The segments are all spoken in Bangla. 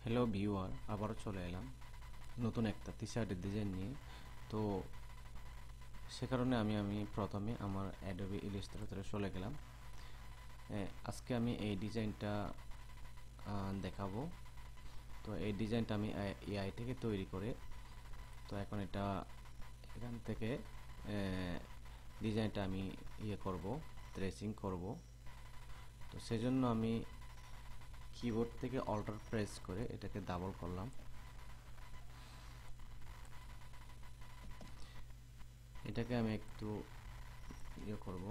হ্যালো ভিউয়ার, আবারও চলে এলাম নতুন একটা টি শার্টের ডিজাইন নিয়ে। তো সে কারণে আমি প্রথমে আমার অ্যাডোবি ইলাস্ট্রেটরে চলে গেলাম। আজকে আমি এই ডিজাইনটা দেখাবো। তো এই ডিজাইনটা আমি এআই থেকে তৈরি করে, তো এখন এখান থেকে ডিজাইনটা আমি করব, ট্রেসিং করব। তো সেজন্য আমি কিবোর্ড থেকে অল্টার প্রেস করে এটাকে ডাবল করলাম। এটাকে আমি একটু করব,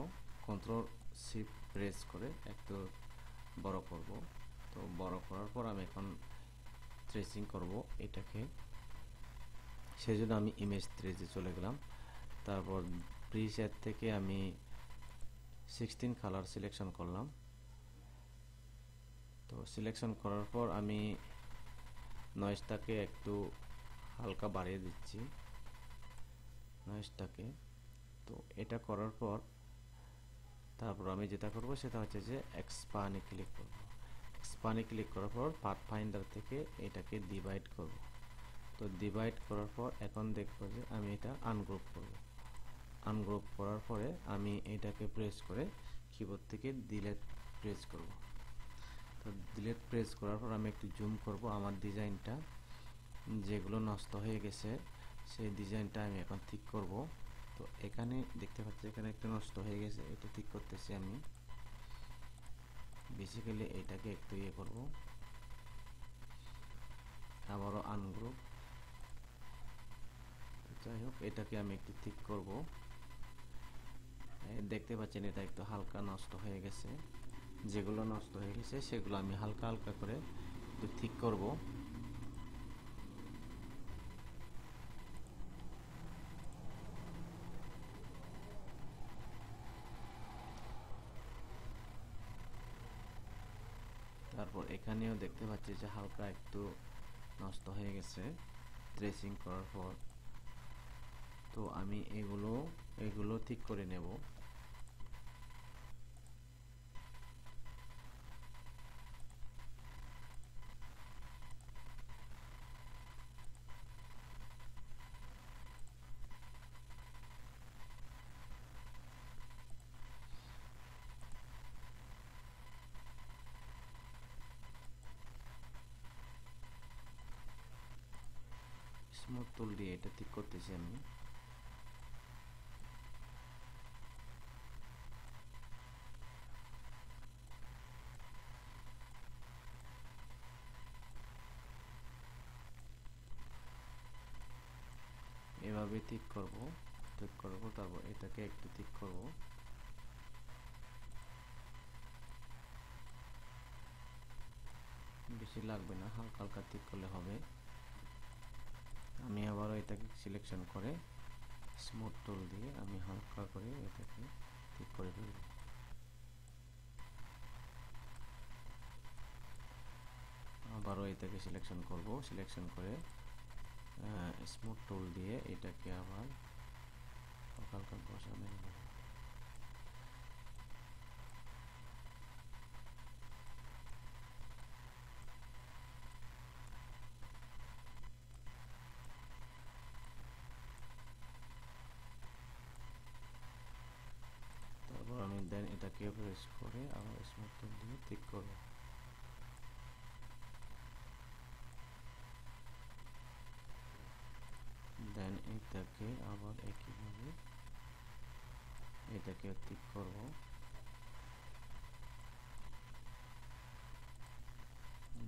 কন্ট্রোল শিফট প্রেস করে একটু বড় করব। তো বড় করার পর আমি এখন ট্রেসিং করব এটাকে। সেজন্য আমি ইমেজ ট্রেসে চলে গেলাম। তারপর প্রিসেট থেকে আমি 16 কালার সিলেকশন করলাম। তো সিলেকশন করার পর আমি নয়েজটাকে একটু হালকা বাড়িয়ে দিচ্ছি, নয়েজটাকে। তো এটা করার পর তারপর আমি যেটা করব সেটা হচ্ছে যে এক্সপান্ডে ক্লিক করব। এক্সপান্ডে ক্লিক করার পর পাথ ফাইন্ডার থেকে এটাকে ডিভাইড করব। তো ডিভাইড করার পর এখন দেখব যে আমি এটা আনগ্রুপ করব। আনগ্রুপ করার পরে আমি এটাকে প্রেস করে কিবোর্ড থেকে ডিলিট প্রেস করব। তো ডিলিট প্রেস করার পর আমি একটু জুম করব আমার ডিজাইনটা, যেগুলো নষ্ট হয়ে গেছে সেই ডিজাইনটা আমি এখন ঠিক করব। তো এখানে দেখতে পাচ্ছি এখানে একটা নষ্ট হয়ে গেছে, এটা ঠিক করতেছি আমি। বেসিক্যালি এটাকে একটু করব, আবারও আনগ্রুপ। যাই হোক, এটাকে আমি একটু ঠিক করব। দেখতে পাচ্ছেন এটা একটু হালকা নষ্ট হয়ে গেছে। যেগুলো নষ্ট হয়ে গেছে সেগুলো আমি হালকা হালকা করে একটু ঠিক করব। তারপর এখানেও দেখতে পাচ্ছি যে হালকা একটু নষ্ট হয়ে গেছে ট্রেসিং করার পর। তো আমি এগুলো ঠিক করে নেব। স্মুথ টুল দিয়ে এটা ঠিক করতেছি আমি। এভাবে ঠিক করব। তারপর এটাকে একটু ঠিক করব। বেশি লাগবে না, হালকা হালকা ঠিক করলে হবে। আমি আবারও এটাকে সিলেকশন করে স্মুথ টুল দিয়ে আমি হালকা করে এটাকে ঠিক করে ফেলব। আবারও এটাকে সিলেকশন করব, সিলেকশন করে স্মুথ টুল দিয়ে এটাকে আবার হালকা হালকা বসানো হবে। তারপর আমি দেন এটাকে প্রেস করে আবার স্মুথ টুল দিয়ে ঠিক করব। দেন এটাকে আবার একইভাবে এটাকে ঠিক করব।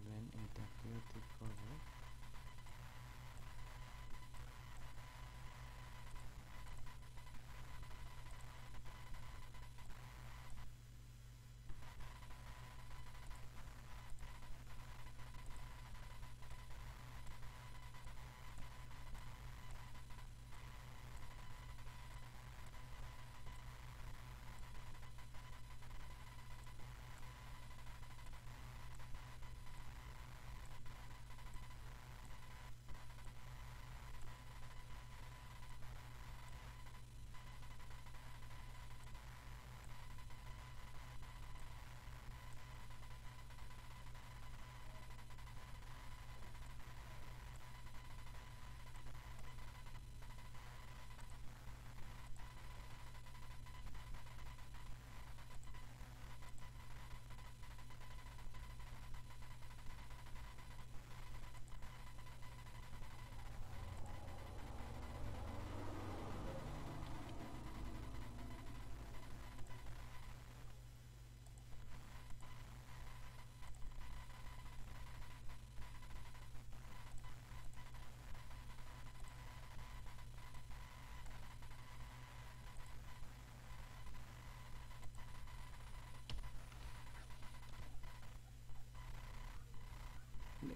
দেন এটাকে ঠিক করব।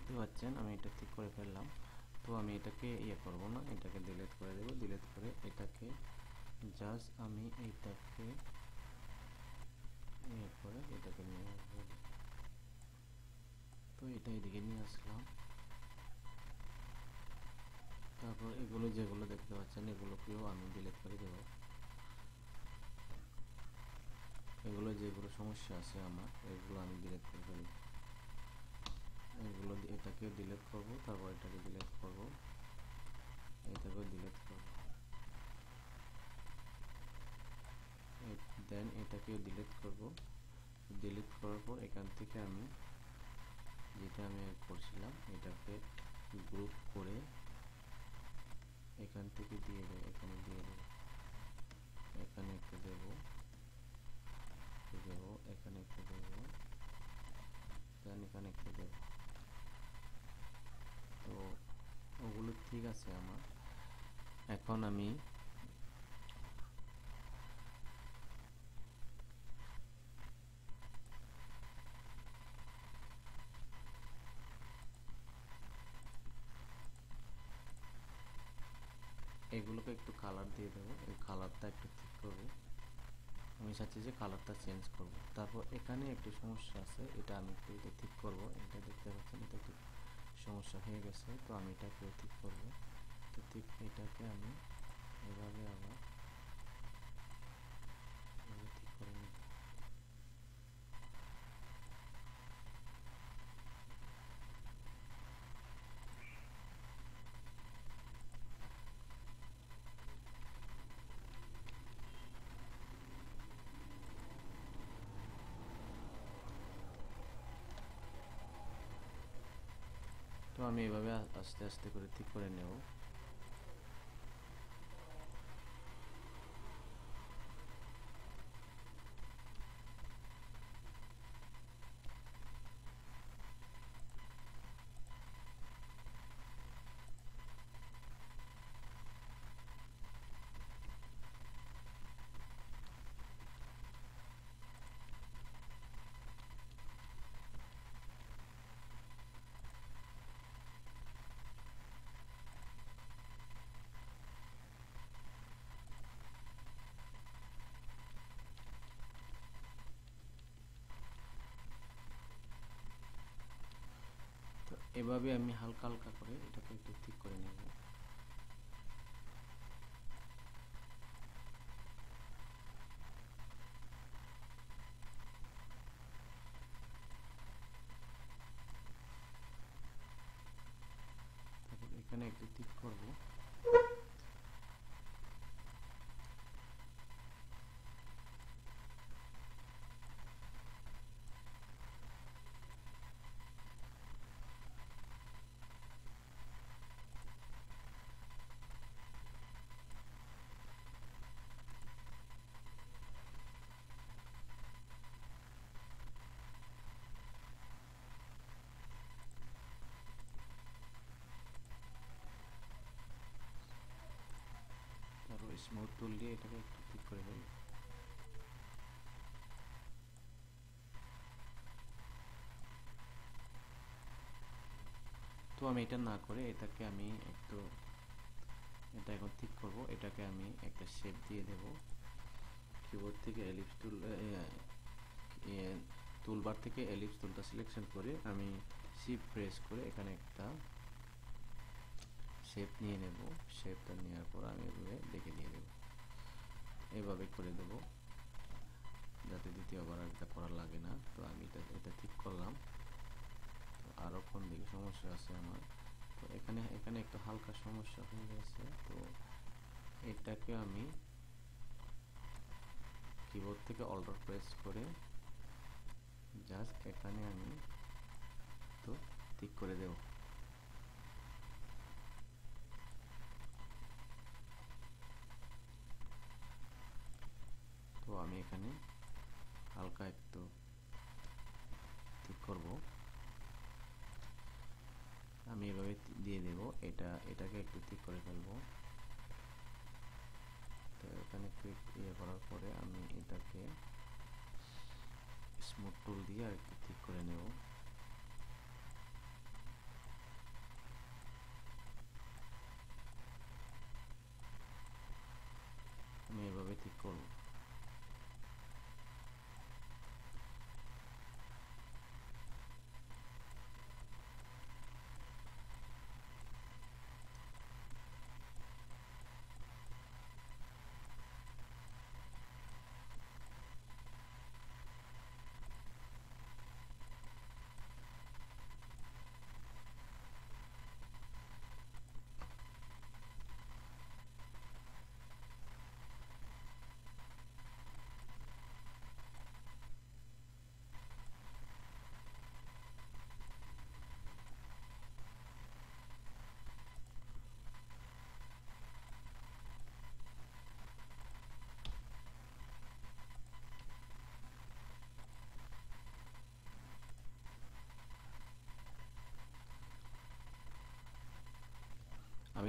দেখতে পাচ্ছেন আমি এটা ঠিক করে ফেললাম। তো আমি এটাকে করব না, এটাকে ডিলিট করে দেব। ডিলিট করে এটাকে জাস্ট আমি এইটাকে করে এটাকে নিয়ে আসবো। তো এটা এদিকে নিয়ে আসলাম। তারপর এগুলো যেগুলো দেখতে পাচ্ছেন এগুলোকেও আমি ডিলিট করে দেব। এগুলো যেগুলো সমস্যা আছে আমার এগুলো আমি ডিলিট করে ফেলব। এগুলো এটাকেও ডিলিট করব, তারপর এটাকে ডিলিট করব, এটাকেও ডিলিট করব, দেন এটাকেও ডিলিট করব। ডিলিট করার পর এখান থেকে আমি যেটা আমি করছিলাম এটাকে গ্রুপ করে এখান থেকে দিয়ে দেব, এখানে দিয়ে দেব, এখানে একটা দেব, এখানে একটা দেব, দেন এখানে একটা দেব। তো ওগুলো ঠিক আছে আমার। এখন আমি এগুলোকে একটু কালার দিয়ে দেবো, এই কালারটা একটু ঠিক করবো। আমি চাচ্ছি যে কালারটা চেঞ্জ করব। তারপর এখানে একটু সমস্যা আছে, এটা আমি একটু এটা ঠিক করব। এটা দেখতে পাচ্ছেন এটা একটু সমস্যা হয়ে গেছে, তো আমি এটাকে ঠিক করব। তো ঠিক এটাকে আমি এভাবে আবার ঠিক করে নিই। তো আমি এভাবে আস্তে আস্তে করে ঠিক করে নেব। তো এভাবে আমি হালকা হালকা করে এটাকে একটু ঠিক করে নেব। তারপর এখানে একটু ঠিক করব। তারপর স্মুথ টুল দিয়ে এটাকে একটু ঠিক করে দেব। তো আমি এটা না করে এটাকে আমি একটু এটা এখন ঠিক করব। এটাকে আমি একটা শেপ দিয়ে দেব। কিবোর্ড থেকে এলিপস টুল টুলবার থেকে এলিপস টুলটা সিলেকশন করে আমি শিফট প্রেস করে এখানে একটা শেপ নিয়ে নেব। শেপটা নেওয়ার পর আমি এভাবে দেখে দিয়ে দেব, এভাবে করে দেব যাতে দ্বিতীয়বার এটা করা লাগে না। তো আমি এটা ঠিক করলাম। তো আরও কোন দিকে সমস্যা আছে আমার, তো এখানে একটু হালকা সমস্যা হয়ে গেছে। তো এটাকে আমি কিবোর্ড থেকে অল্টার প্রেস করে জাস্ট এখানে আমি তো ঠিক করে দেব। তো আমি এখানে হালকা একটু ঠিক করব, আমি এভাবে দিয়ে দেব। এটাকে একটু ঠিক করে ফেলবো। তো এখানে একটু করার পরে আমি এটাকে স্মুথ টুল দিয়ে আর একটু ঠিক করে নেব।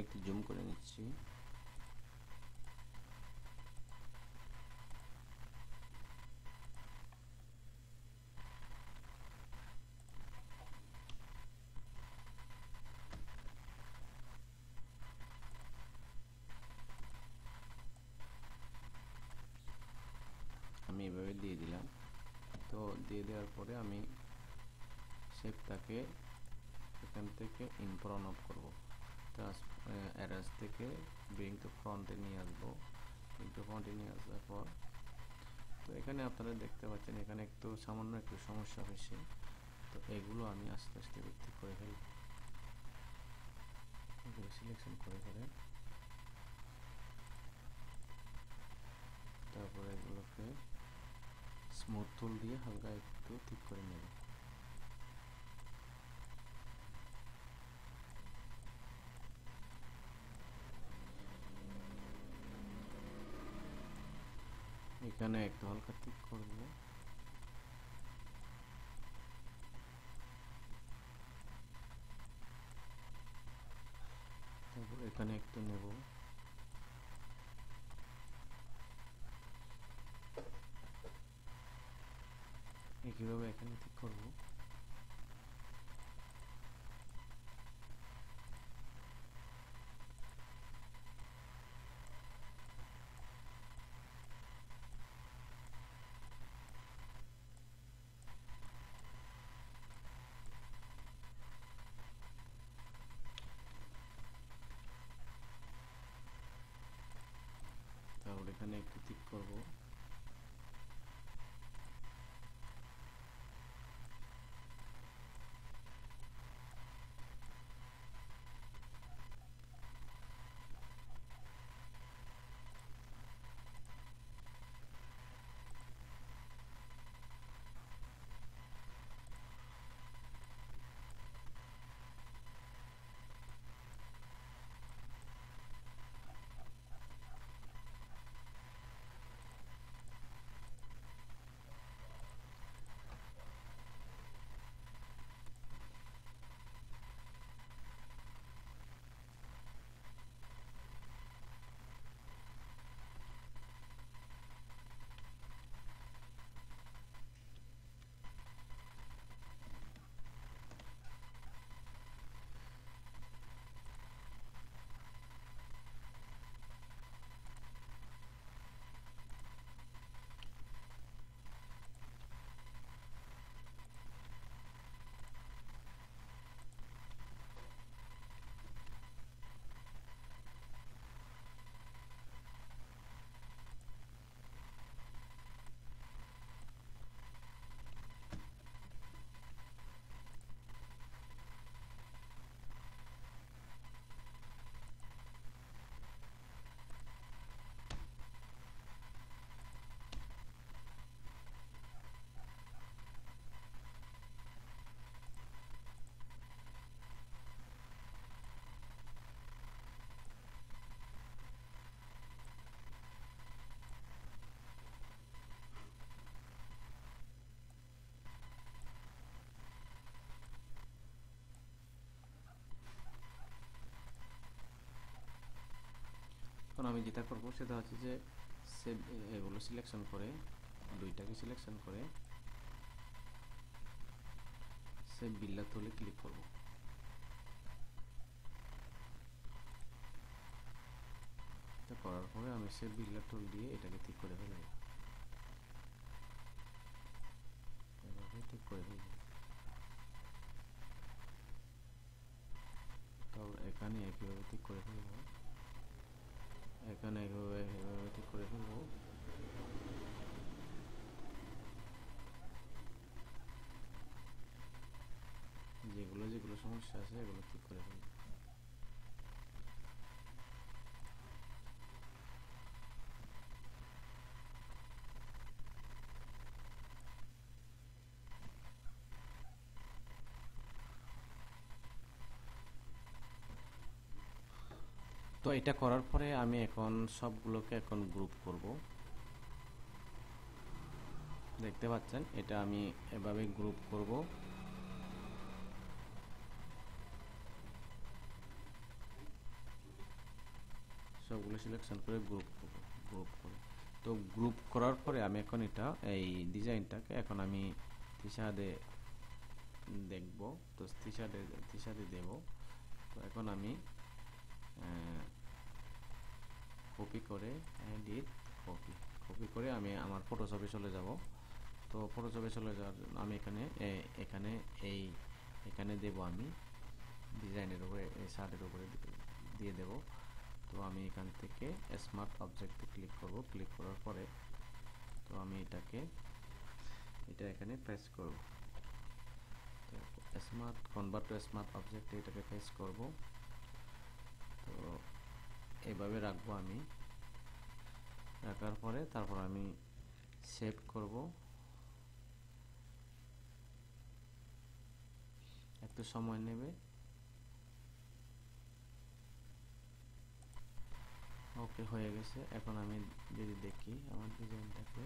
একটু জুম করে নিচ্ছি। আমি এভাবে দিয়ে দিলাম। তো দিয়ে দেওয়ার পরে আমি শেপটাকে এখান থেকে ইনপুট অন অফ করবো। অ্যারেঞ্জ থেকে ব্রিং টু ফ্রন্টে নিয়ে আসবো। ব্রিং টু ফ্রন্টে নিয়ে আসার পর তো এখানে আপনারা দেখতে পাচ্ছেন এখানে একটু সামান্য একটু সমস্যা হয়েছে। তো এগুলো আমি আস্তে আস্তে ঠিক করে ফেলব। এগুলো সিলেকশন করে ফেলে তারপরে এগুলোকে স্মুথ টুল দিয়ে হালকা একটু ঠিক করে নেব। এখানে একটু হালকা ঠিক করব। তারপর এখানে একটু নেব। একইভাবে এখানে ঠিক করব। তারপর এখানে একটু ঠিক করব। এখন আমি যেটা করব সেটা হচ্ছে যে এগুলো সিলেকশন করে দুইটাকে সিলেকশন করে সেভ বিল্লার টুলে ক্লিক করব। এটা করার পরে আমি সেভ বিল্লার টুল দিয়ে এটাকে ঠিক করে ফেলব। এভাবে ঠিক করে ফেলব। তারপর এখানে একইভাবে ঠিক করে ফেলব। এখানে এভাবে ঠিক করে ফেলব। যেগুলো যেগুলো সমস্যা আছে এগুলো ঠিক করে ফেলব। তো এটা করার পরে আমি এখন সবগুলোকে এখন গ্রুপ করব। দেখতে পাচ্ছেন এটা আমি এভাবে গ্রুপ করব। সিলেকশন করে গ্রুপ করে। তো গ্রুপ করার পরে আমি এখন এটা এই ডিজাইনটাকে এখন আমি থিসাডে দেখব। তো থিসাডে দেব। তো এখন আমি কপি করে এডিট কপি করে আমি আমার ফটোশপে চলে যাব। তো ফটোশপে চলে যাওয়ার জন্য আমি এখানে দেব আমি ডিজাইনের উপরে শার্টের উপরে দিয়ে দেব। তো আমি এখান থেকে স্মার্ট অবজেক্টে ক্লিক করব। ক্লিক করার পরে তো আমি এটা এখানে প্রেস করব। তো smart convert to smart object এটাকে প্রেস করব। তো এইভাবে রাখবো আমি। রাখার পরে তারপর আমি সেভ করব। একটু সময় নেবে। ওকে, হয়ে গেছে। এখন আমি যদি দেখি আমার ডিজাইনটাকে,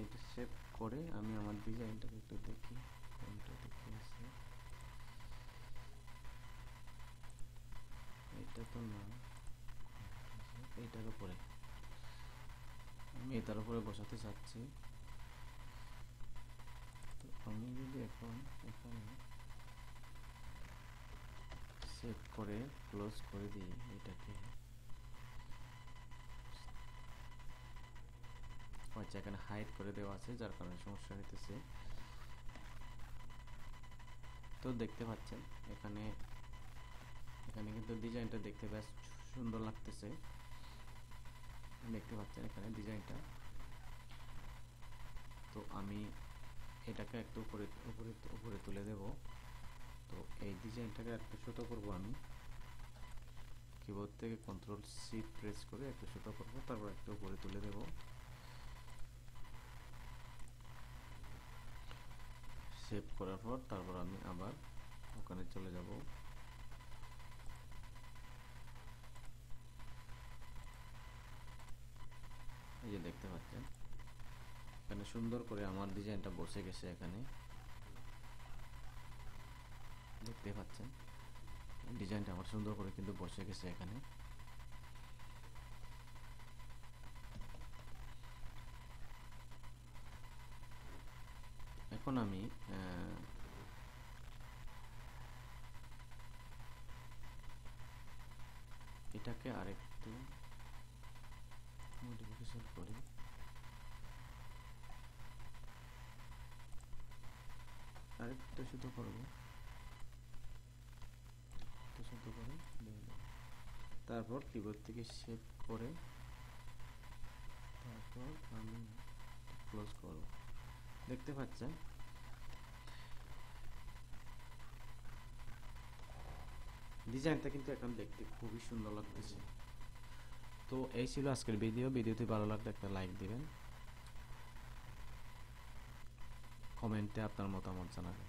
এটা সেভ করে আমি আমার ডিজাইনটাকে একটু দেখি কোনটা দেখে আছে। এটা তো না, এইটার উপরে আমি এটার উপরে বসাতে চাচ্ছি। তো আমি যদি এখন এখানে সেভ করে ক্লোজ করে দিই এটাকে, আচ্ছা এখানে হাইড করে দেওয়া আছে যার কারণে সমস্যা হইতেছে। তো দেখতে পাচ্ছেন এখানে কিন্তু ডিজাইনটা দেখতে বেশ সুন্দর লাগতেছে। দেখতে পাচ্ছেন এখানে ডিজাইনটা। তো আমি এটাকে একটু উপরে তুলে দেব। তো এই ডিজাইনটাকে একটু ছোট করব। আমি কিবোর্ড থেকে কন্ট্রোল সি প্রেস করে একটু ছোট করব, তারপর একটু উপরে তুলে দেব। সেভ করার পর তারপর আমি আবার ওখানে চলে যাব। এই যে দেখতে পাচ্ছেন এখানে সুন্দর করে আমার ডিজাইনটা বসে গেছে। এখানে দেখতে পাচ্ছেন ডিজাইনটা আমার সুন্দর করে কিন্তু বসে গেছে এখানে। এখন আমি এটাকে আরেকটু মডিফিকেশন করি। আরেকটু শুধু করব, তারপর কিবোর্ড থেকে সেভ করে তারপর আমি ক্লোজ করব। দেখতে পাচ্ছেন ডিজাইনটা কিন্তু এখন দেখতে খুবই সুন্দর লাগতেছে। তো এই ছিল আজকের ভিডিওটি ভালো লাগলে একটা লাইক দিবেন, কমেন্টে আপনার মতামত জানাবেন।